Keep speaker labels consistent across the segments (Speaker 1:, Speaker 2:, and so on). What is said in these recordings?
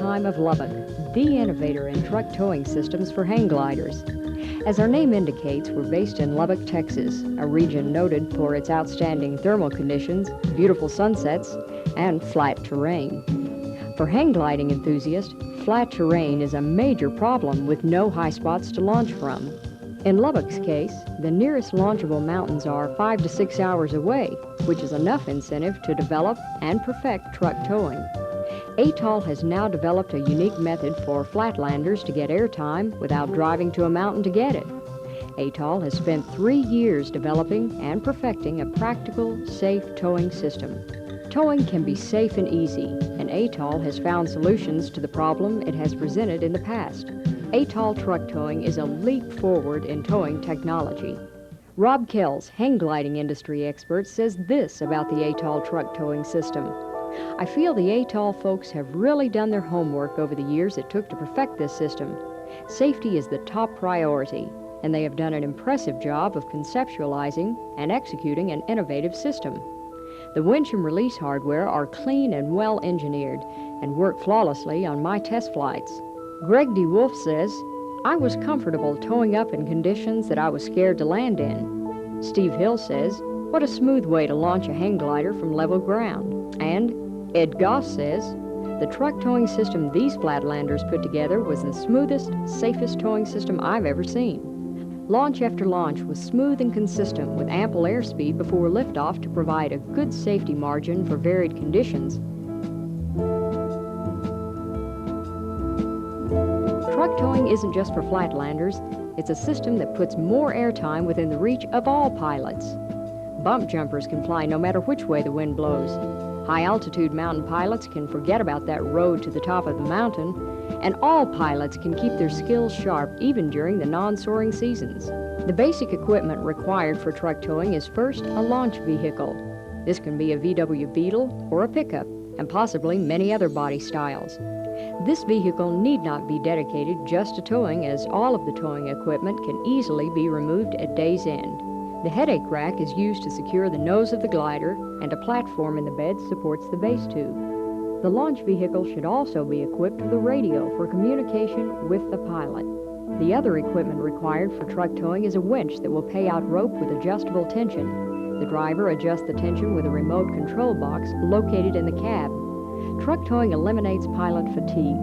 Speaker 1: Airtime of Lubbock, the innovator in truck towing systems for hang gliders. As our name indicates, we're based in Lubbock, Texas, a region noted for its outstanding thermal conditions, beautiful sunsets, and flat terrain. For hang gliding enthusiasts, flat terrain is a major problem with no high spots to launch from. In Lubbock's case, the nearest launchable mountains are 5 to 6 hours away, which is enough incentive to develop and perfect truck towing. ATOL has now developed a unique method for flatlanders to get airtime without driving to a mountain to get it. ATOL has spent 3 years developing and perfecting a practical, safe towing system. Towing can be safe and easy, and ATOL has found solutions to the problem it has presented in the past. ATOL truck towing is a leap forward in towing technology. Rob Kells, hang gliding industry expert, says this about the ATOL truck towing system. I feel the ATOL folks have really done their homework over the years it took to perfect this system. Safety is the top priority, and they have done an impressive job of conceptualizing and executing an innovative system. The winch and release hardware are clean and well engineered and work flawlessly on my test flights. Greg D. Wolf says, I was comfortable towing up in conditions that I was scared to land in. Steve Hill says, what a smooth way to launch a hang glider from level ground. And Ed Goff says, the truck towing system these flatlanders put together was the smoothest, safest towing system I've ever seen. Launch after launch was smooth and consistent with ample airspeed before liftoff to provide a good safety margin for varied conditions. Truck towing isn't just for flatlanders, it's a system that puts more airtime within the reach of all pilots. Bump jumpers can fly no matter which way the wind blows. High-altitude mountain pilots can forget about that road to the top of the mountain, and all pilots can keep their skills sharp even during the non-soaring seasons. The basic equipment required for truck towing is first a launch vehicle. This can be a VW Beetle or a pickup, and possibly many other body styles. This vehicle need not be dedicated just to towing, as all of the towing equipment can easily be removed at day's end. The headache rack is used to secure the nose of the glider, and a platform in the bed supports the base tube. The launch vehicle should also be equipped with a radio for communication with the pilot. The other equipment required for truck towing is a winch that will pay out rope with adjustable tension. The driver adjusts the tension with a remote control box located in the cab. Truck towing eliminates pilot fatigue.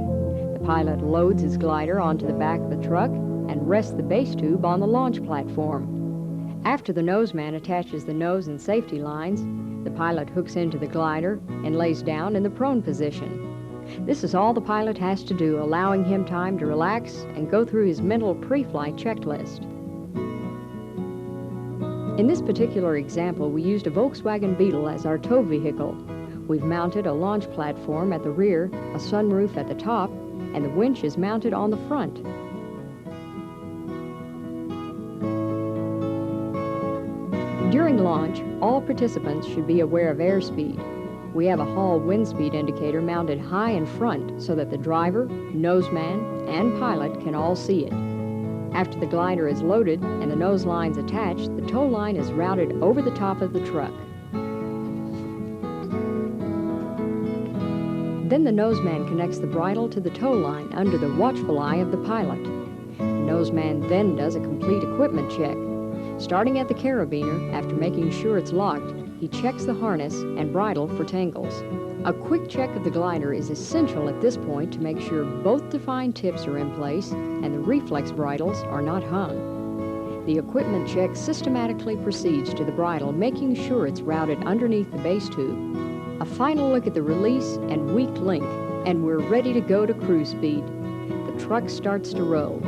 Speaker 1: The pilot loads his glider onto the back of the truck and rests the base tube on the launch platform. After the noseman attaches the nose and safety lines, the pilot hooks into the glider and lays down in the prone position. This is all the pilot has to do, allowing him time to relax and go through his mental pre-flight checklist. In this particular example, we used a Volkswagen Beetle as our tow vehicle. We've mounted a launch platform at the rear, a sunroof at the top, and the winch is mounted on the front. During launch, all participants should be aware of airspeed. We have a Hall wind speed indicator mounted high in front so that the driver, noseman, and pilot can all see it. After the glider is loaded and the nose lines attached, the tow line is routed over the top of the truck. Then the noseman connects the bridle to the tow line under the watchful eye of the pilot. The noseman then does a complete equipment check. Starting at the carabiner, after making sure it's locked, he checks the harness and bridle for tangles. A quick check of the glider is essential at this point to make sure both defined tips are in place and the reflex bridles are not hung. The equipment check systematically proceeds to the bridle, making sure it's routed underneath the base tube. A final look at the release and weak link, and we're ready to go to cruise speed. The truck starts to roll.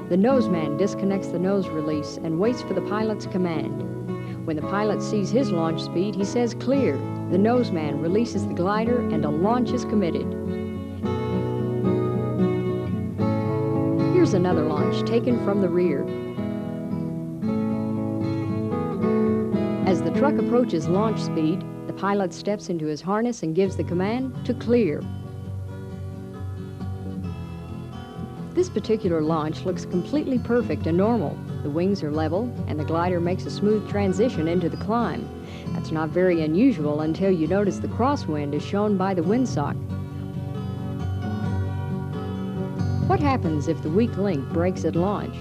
Speaker 1: The noseman disconnects the nose release and waits for the pilot's command. When the pilot sees his launch speed, he says clear. The noseman releases the glider and a launch is committed. Here's another launch taken from the rear. As the truck approaches launch speed, the pilot steps into his harness and gives the command to clear. This particular launch looks completely perfect and normal. The wings are level, and the glider makes a smooth transition into the climb. That's not very unusual until you notice the crosswind is shown by the windsock. What happens if the weak link breaks at launch?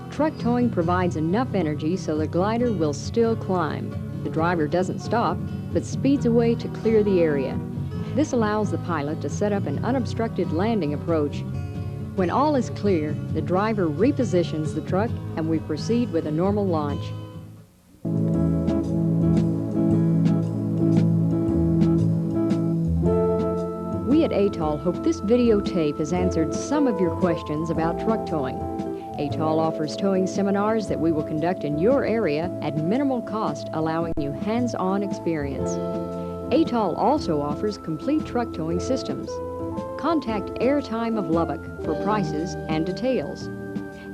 Speaker 1: Truck towing provides enough energy so the glider will still climb. The driver doesn't stop, but speeds away to clear the area. This allows the pilot to set up an unobstructed landing approach. When all is clear, the driver repositions the truck and we proceed with a normal launch. We at ATOL hope this videotape has answered some of your questions about truck towing. ATOL offers towing seminars that we will conduct in your area at minimal cost, allowing you hands-on experience. ATOL also offers complete truck towing systems. Contact Airtime of Lubbock for prices and details.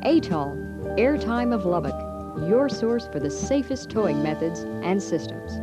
Speaker 1: ATOL, Airtime of Lubbock, your source for the safest towing methods and systems.